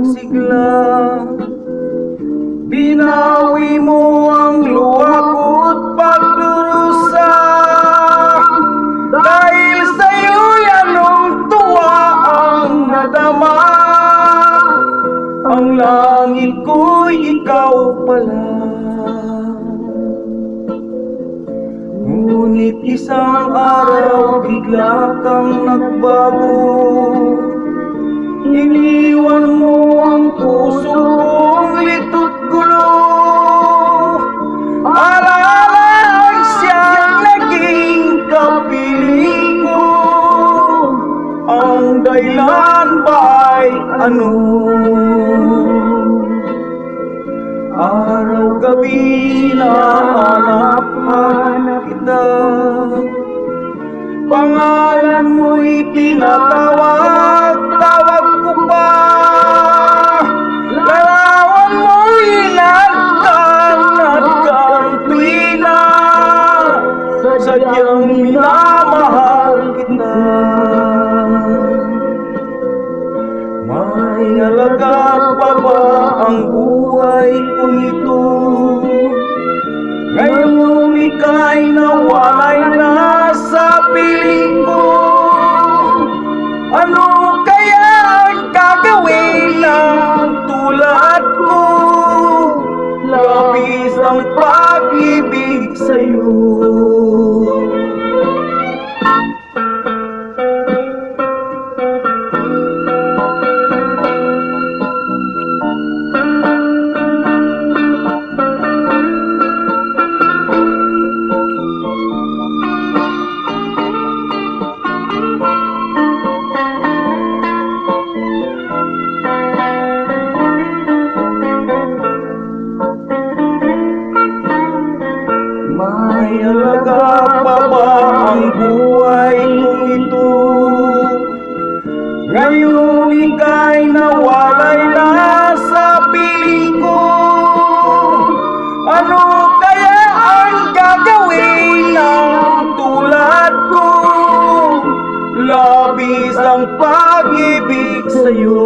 sigla. Binawi mo ang luha ko't pagdurusa. Dahil sa'yo'y anong tuwa ang nadama. Ang langit ko'y ikaw pala. Ngunit isang araw bigla kang nagbago. Iniwan mo ang puso kong lito't gulo. Alalang siyang naging kapiling ko. Ang dahilan ba'y ano? Araw-gabi nahanap kita. Pangalan mo'y tinatawag-tawag ko pa. Larawan mo'y nagkang tuwina. Sadyang minamahal kita. May halaga pa ba ang buhay kong ito? Ngayong ika'y nawalay na sa piling ko. Ano kaya ang gagawin ng tulad ko? Labis ang pag-ibig sa'yo. May halaga pa ba ang buhay kong ito? Ngayon ika'y nawalay na sa piling ko. Ano kaya ang gagawin ng tulad ko? Labis ang pag-ibig sa'yo.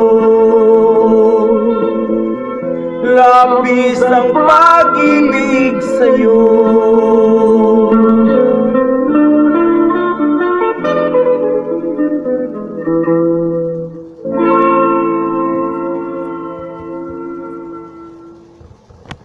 Labis ang pag-ibig sa'yo.